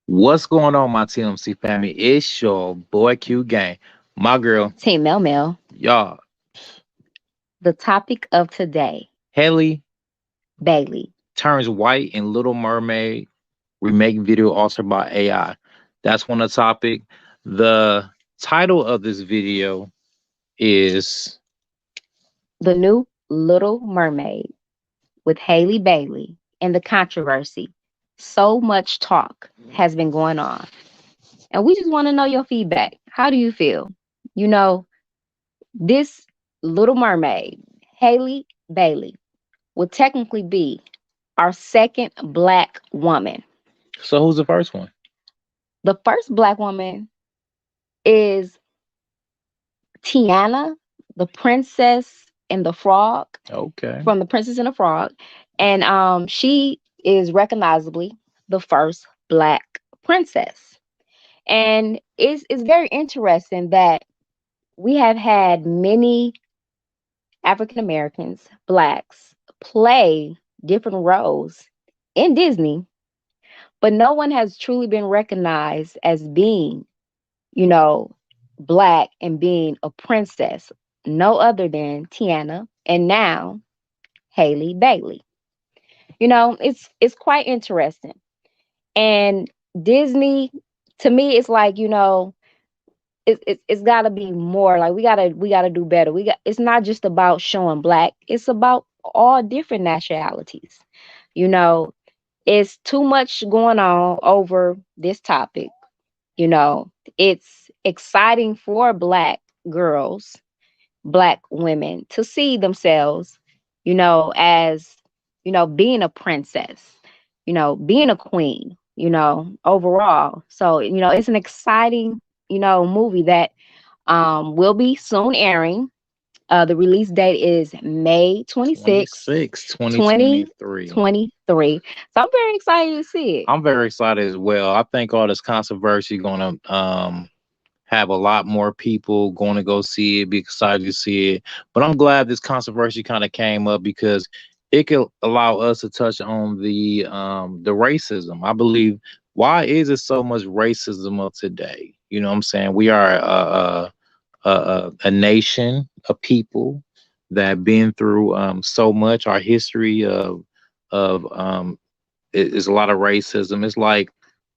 What's going on, my TMC family? It's your boy Q Gang, my girl, Team Mel Mel. y'all, The topic of today, Halle Bailey. turns white in Little Mermaid remake video altered by AI. That's one of the topic. The title of this video is The new Little Mermaid with Haley Bailey and the controversy. So much talk has been going on. And we just want to know your feedback. How do you feel? You know, this Little Mermaid, Haley Bailey, will technically be our second black woman. so who's the first one? The first black woman is Tiana, the princess and the frog Okay. from the Princess and the Frog. And she is recognizably the first black princess. And it's very interesting that we have had many African Americans, blacks, play different roles in Disney, but no one has truly been recognized as being, you know, black and being a princess. No other than Tiana and now Haley Bailey. It's quite interesting. And Disney, to me, it's like, it's got to be more. Like we gotta do better. It's not just about showing black. It's about all different nationalities. You know, it's too much going on over this topic. You know, it's exciting for black girls, black women to see themselves, as, being a princess, being a queen, overall. So, it's an exciting, movie that will be soon airing. The release date is May 26th, 26, 2023. 2023. So I'm very excited to see it. I'm very excited as well. I think all this controversy gonna have a lot more people going to go see it, be excited to see it. But I'm glad this controversy kind of came up because it could allow us to touch on the racism. I believe, why is it so much racism of today? You know what I'm saying? We are a nation, a people that been through so much. Our history of is a lot of racism. It's like,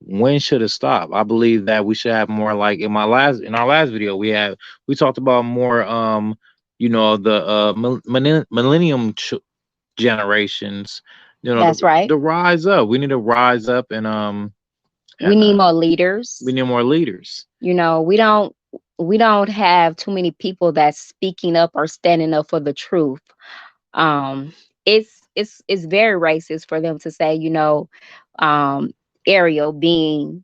when should it stop? I believe that we should have more, like in our last video we talked about more the millennium generations, That's right. the rise up. We need to rise up We and need more we leaders. need more leaders. We don't have too many people that's speaking up or standing up for the truth. It's very racist for them to say, um Ariel being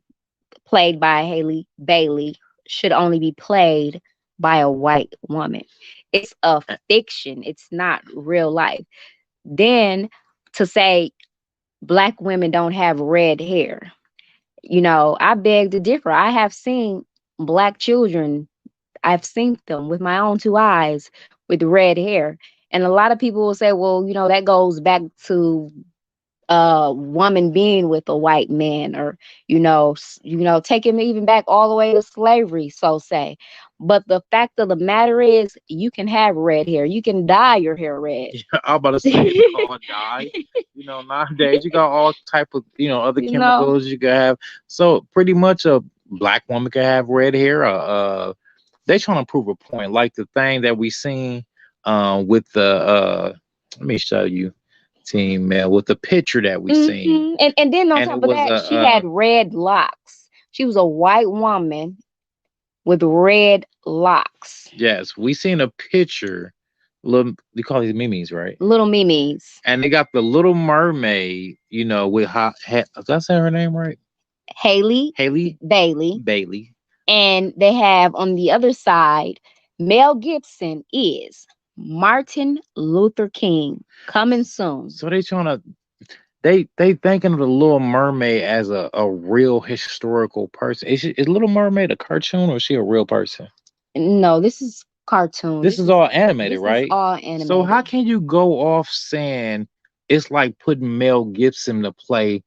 played by Haley Bailey should only be played by a white woman. It's a fiction. It's not real life. Then to say black women don't have red hair, I beg to differ. I have seen black children. I've seen them with my own two eyes with red hair. And a lot of people will say, well, that goes back to a woman being with a white man, or taking even back all the way to slavery, so say. But the fact of the matter is, you can have red hair. You can dye your hair red. I'm about to say it's called dye. Nowadays you got all type of other you know, chemicals you can have. So pretty much a black woman can have red hair. They trying to prove a point, like the thing that we seen with the let me show you, team man, with the picture that we seen, and then on and top it of was that, she had red locks. She was a white woman with red locks. yes, we seen a picture. Little, you call these memes, right? Little Mimi's. And they got the Little Mermaid, with did I say her name right? Haley Haley Bailey. Bailey. And they have on the other side, Mel Gibson is Martin Luther King, coming soon. So they trying to they thinking of the Little Mermaid as a real historical person. Is Little Mermaid a cartoon, or is she a real person? No, this is cartoon. This is all animated, This is right? all So how animated. can you go off saying it's like putting Mel Gibson to play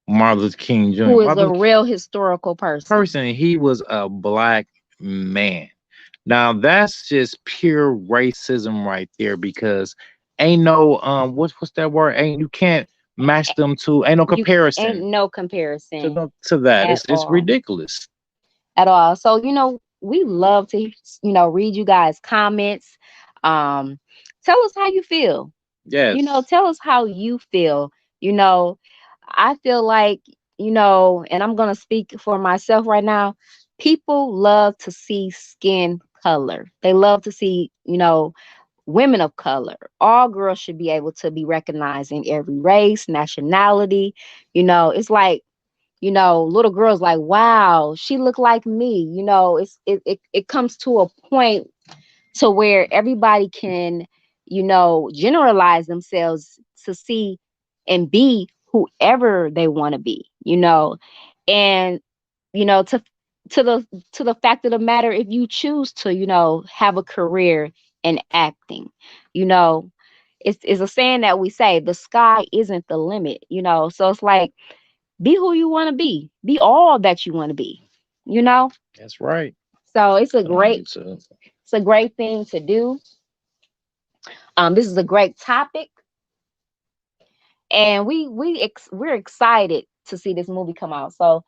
Martin Luther King Jr. who is a Martin Luther real historical person. person, he was a black man. Now that's just pure racism right there because ain't no what's that word? Ain't you can't match them to ain't no You ain't comparison no comparison to that. at It's all. ridiculous. At all. So, we love to, read you guys' comments. Um, Tell us how you feel. Yes, Tell us how you feel. You know, I feel like, and I'm going to speak for myself right now. People love to see skin color. They love to see, women of color. All girls should be able to be recognized in every race, nationality. It's like, little girls like, wow, she looked like me. It comes to a point to where everybody can, generalize themselves to see and be whoever they want to be, and to the fact of the matter, if you choose to, have a career in acting, you know, it's a saying that we say, the sky isn't the limit, so it's like, be who you want to be all that you want to be, you know that's right. so it's a Come on, great YouTube. it's a great thing to do. This is a great topic, and we're excited to see this movie come out. So,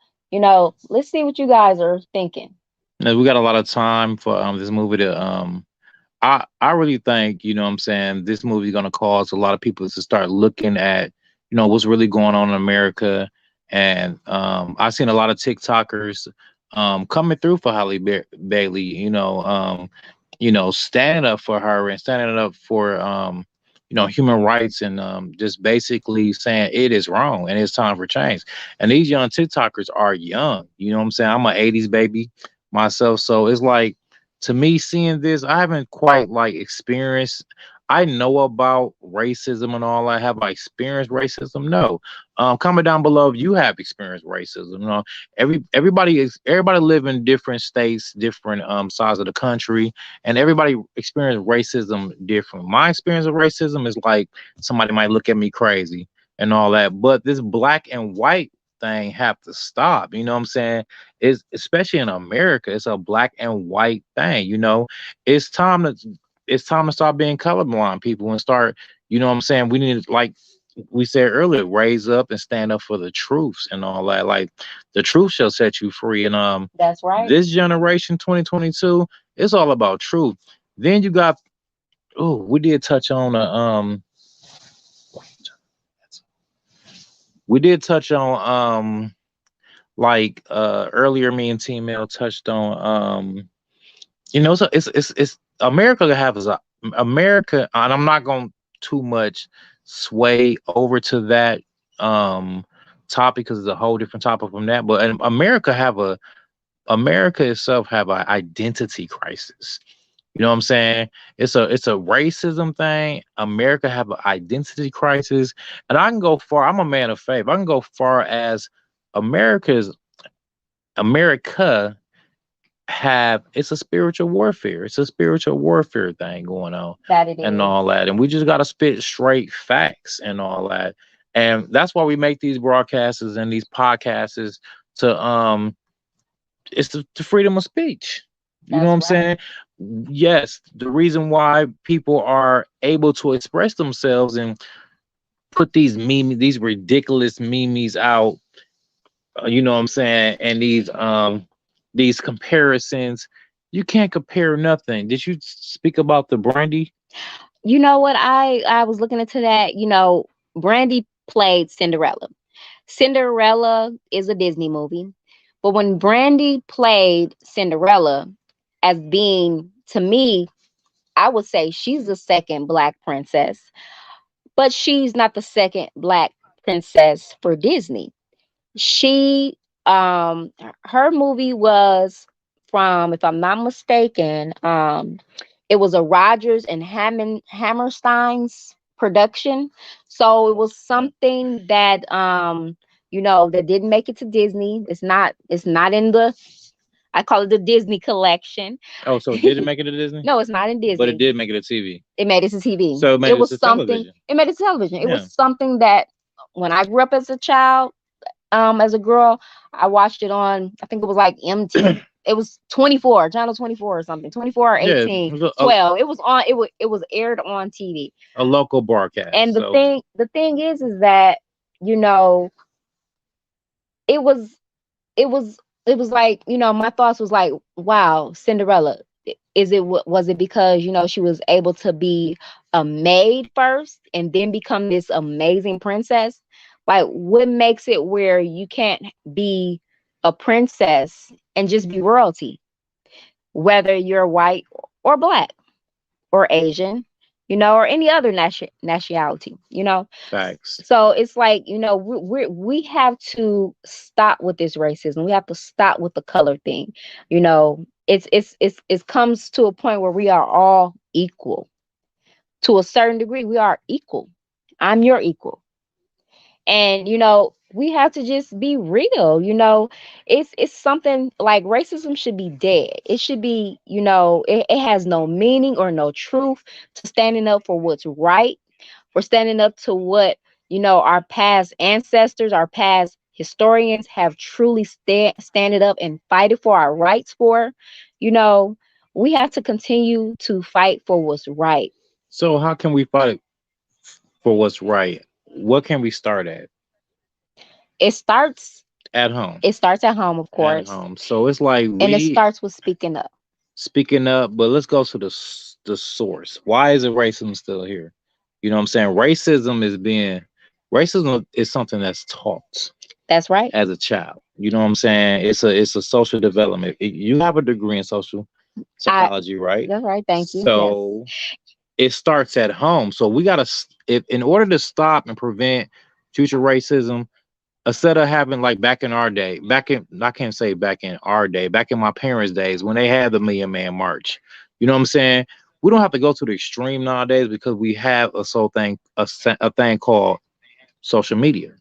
let's see what you guys are thinking. Now, we got a lot of time for this movie to I really think, you know what I'm saying, this movie is gonna cause a lot of people to start looking at, what's really going on in America. And I've seen a lot of TikTokers coming through for Bailey, standing up for her and standing up for human rights and just basically saying it is wrong and it's time for change. And these young TikTokers are young, you know what I'm saying? I'm an 80s baby myself, so it's like to me seeing this, I haven't quite like experienced. I know about racism and all that. Have I experienced racism? No. Comment down below if you have experienced racism. Everybody live in different states, different sides of the country, and everybody experience racism different. My experience of racism is like somebody might look at me crazy and all that, but this black and white thing have to stop. You know what I'm saying? Is especially in America, it's a black and white thing. It's time to it's time to start being colorblind people and start. You know what I'm saying? We need to, like we said earlier, raise up and stand up for the truths and all that. Like the truth shall set you free. And That's right. this generation, 2022, it's all about truth. Then you got we did touch on we did touch on like earlier me and Team Mel touched on so it's America to have is a America, and I'm not going too much sway over to that topic because it's a whole different topic from that. But America itself have an identity crisis. You know what I'm saying? It's a racism thing. America have an identity crisis, and I can go far. I'm a man of faith. I can go far as America's America have it's a spiritual warfare. It's a spiritual warfare thing going on That it and is. all that. And we just gotta spit straight facts and all that. And that's why we make these broadcasts and these podcasts to it's the freedom of speech. You know what That's I'm right. saying? Yes, the reason why people are able to express themselves and put these ridiculous memes out, you know what I'm saying, and these comparisons, you can't compare nothing. Did you speak about the Brandy? You know what? I was looking into that. Brandy played Cinderella. Cinderella is a Disney movie, but when Brandy played Cinderella as being, to me, I would say she's the second black princess, but she's not the second black princess for Disney. She Her movie was from, if I'm not mistaken, it was a Rogers and Hammerstein's production. So it was something that that didn't make it to Disney. It's not in the, I call it the Disney collection. Oh, so it didn't make it to Disney, No, it's not in but it Disney. did make it to TV. It made it to TV. So it made It it was to something. television. It made it to television. It Yeah. was something that when I grew up as a child, as a girl. I watched it on, I think it was like MT. It was 24, channel 24 or something, 24 or Yeah, 18, it was 12. It was on, it was aired on TV. a local broadcast. And the So thing the thing is that, you know, it was it was it was like, my thoughts was like, wow, Cinderella, was it because, she was able to be a maid first and then become this amazing princess? Like, what makes it where you can't be a princess and just be royalty, whether you're white or black or Asian, or any other nationality? facts. So it's like, we have to stop with this racism. We have to stop with the color thing. It comes to a point where we are all equal. To a certain degree, we are equal. I'm your equal. And we have to just be real. It's something like racism should be dead. It should be, it has no meaning or no truth to standing up for what's right, for standing up to what, our past ancestors, our past historians have truly standed up and fighted for our rights for. you know we have to continue to fight for what's right. So how can we fight for what's right? What can we start it starts at home? it starts at home, of At course, home. So it's like and it we starts with speaking up. speaking up, but let's go to the source. Why is it racism still here? You know what I'm saying? Racism is something that's taught That's right. as a child. You know what I'm saying? It's a social development. You have a degree in social I psychology, right? That's right, thank you. Yes. So it starts at home. So we gotta, if in order to stop and prevent future racism, instead of having like back in our day, back in I can't say back in our day, back in my parents' days when they had the Million Man March, you know what I'm saying? We don't have to go to the extreme nowadays because we have a soul thing, a thing called social media.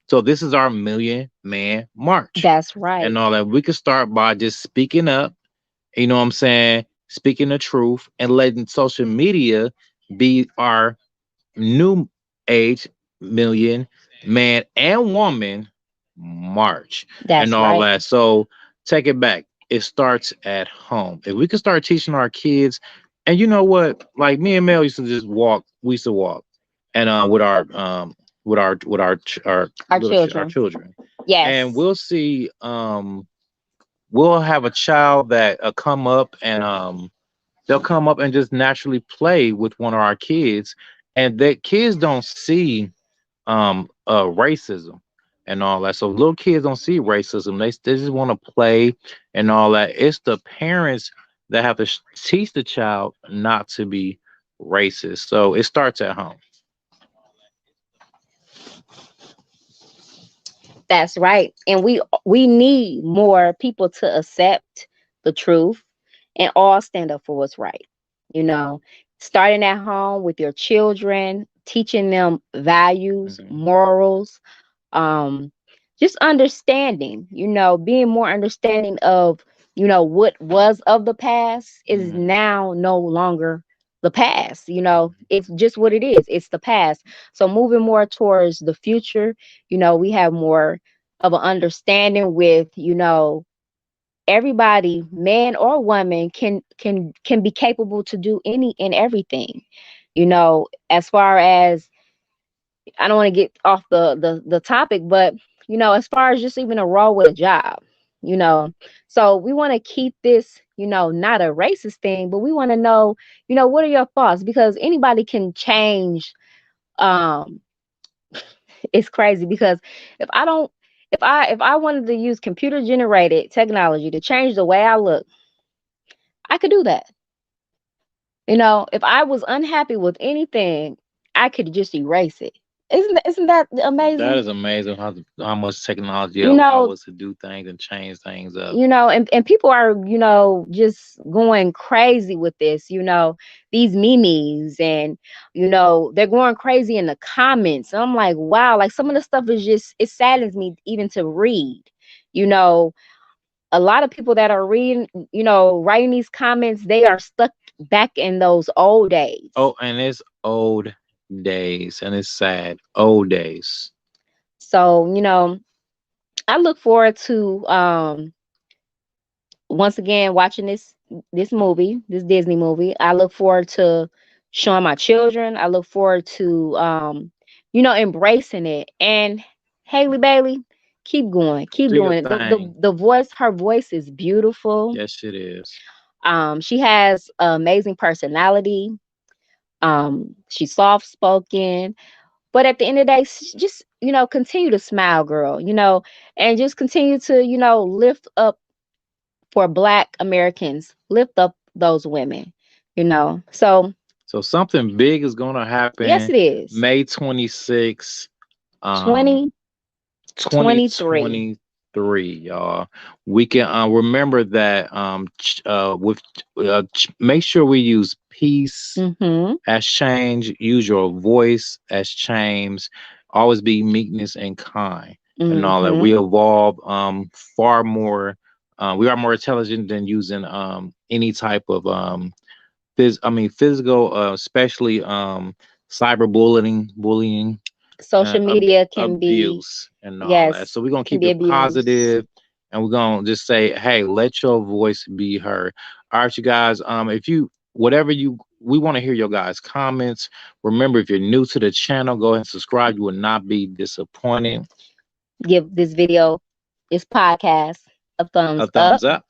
So this is our Million Man March That's right. and all that. We could start by just speaking up, you know what I'm saying? Speaking the truth and letting social media be our new age million man and woman march and That's all right. that. So take it back. It starts at home. If we could start teaching our kids, and you know what, like me and Mel used to just walk. We used to walk, and with our Our our children. children, and Yes. we'll see. We'll have a child that come up and they'll come up and just naturally play with one of our kids, and that kids don't see racism and all that. So little kids don't see racism. They just want to play and all that. It's the parents that have to teach the child not to be racist. So it starts at home. That's right. And we need more people to accept the truth and all stand up for what's right. You know, Starting at home with your children, teaching them values, Mhm. morals, um just understanding, being more understanding of, what was of the past is Mhm. now no longer the past. Mhm. It's just what it is. It's the past. So moving more towards the future, we have more of an understanding with, everybody, man or woman, can be capable to do any and everything. As far as, I don't want to get off the topic, but as far as just even a role with a job, you know, so we want to keep this, not a racist thing, but we want to know, what are your thoughts? Because anybody can change. Um, it's crazy because if I don't, if I wanted to use computer generated technology to change the way I look, I could do that. If I was unhappy with anything, I could just erase it. Isn't that That amazing? is amazing how much technology You allow know, us to do things and change things up. and people are, just going crazy with this, these memes, and they're going crazy in the comments. And I'm like, wow, like some of the stuff is just, it saddens me even to read. You know, a lot of people that are reading, writing these comments, they are stuck back in those old days. Oh, and it's old days, and it's sad. Old days. So, I look forward to once again watching this movie, this Disney movie. I look forward to showing my children. I look forward to embracing it. And Haley Bailey, keep going, keep Do your doing it. thing. The voice, her voice is beautiful. Yes, it is. She has amazing personality. She's soft spoken, but at the end of the day, just continue to smile, girl. And just continue to lift up for Black Americans, lift up those women. So So something big is gonna yes, happen it is May 26th, um, 2023. 2023, y'all. We can remember that make sure we use peace Mm-hmm. as change, use your voice as change, always be meekness and kind and all that. Mm-hmm. We evolve far more we are more intelligent than using any type of physical, especially bullying, Social media can be, abuse, and all that. yes, So we're gonna can keep be it abused. positive, and we're gonna just say, "Hey, let your voice be heard." All right, you guys. If you whatever you we want to hear your guys' comments. Remember, if you're new to the channel, go ahead and subscribe. You will not be disappointed. Give this video, this podcast, a A thumbs thumbs up. up.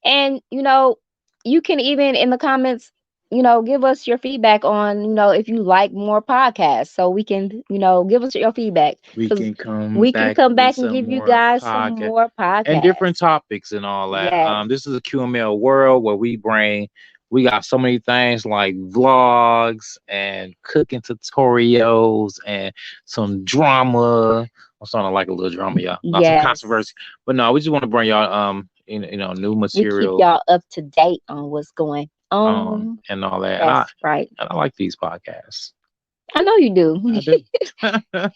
And you can even in the comments, give us your feedback on, if you like more podcasts, so we can, give us your feedback, We because can come we can back come with back and some give you more guys some podcast more and different podcasts. topics and all that. Yes. This is a QML world where we got so many things like vlogs and cooking tutorials and some drama. I'm starting to like a little drama, y'all. Not some controversy, Yes. but no, we just want to bring y'all new We keep material y'all up to date on what's going on. and all that. That's right. And I like these podcasts. I know you do. I do.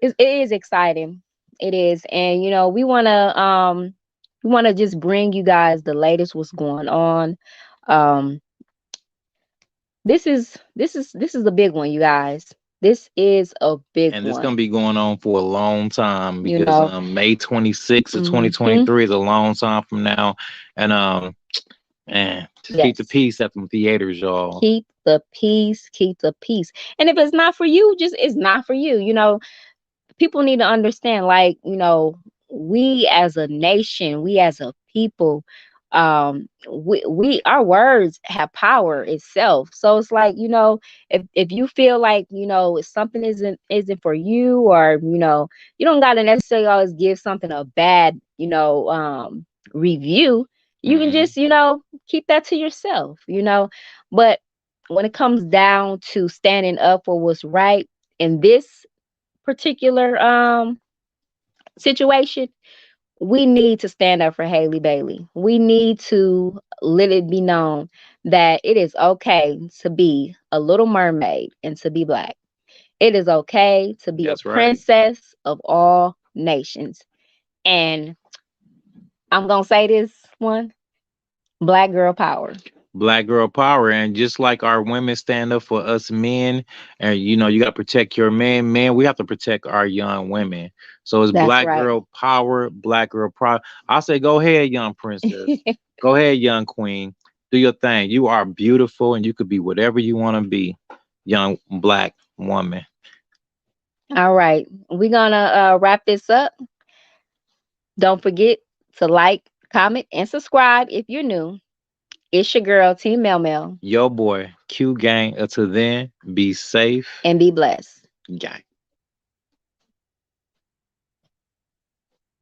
It is exciting. It is. And we want to just bring you guys the latest what's going on. Um this is the big one, you guys. This is a big And this one. gonna be going on for a long time You because know. May 26th of Mhm. 2023 is a long time from now. And man, just keep the Yes. peace at them theaters, y'all. Keep the peace, keep the peace. And if it's not for you, just it's not for you. People need to understand, like, we as a nation, we as a people, we our words have power itself. So it's like, if you feel like, if something isn't for you, or you don't got to necessarily always give something a bad review. You can Hmm. just keep that to yourself. But when it comes down to standing up for what's right in this particular situation, we need to stand up for Haley Bailey. We need to let it be known that it is okay to be a little mermaid and to be Black. It is okay to be a That's right. princess of all nations. And I'm going to say this one: Black girl power. Black girl power. And just like our women stand up for us men, and you got to protect your men. Men, we have to protect our young women. So it's That's black right. girl power, black girl power. I say, go ahead, young princess. Go ahead, young queen. Do your thing. You are beautiful, and you could be whatever you want to be, young black woman. All right. We're going to wrap this up. Don't forget to like, comment, and subscribe if you're new. It's your girl, Team Mel Mel, Yo, boy, Q gang. Until then, be safe, and be blessed. gang.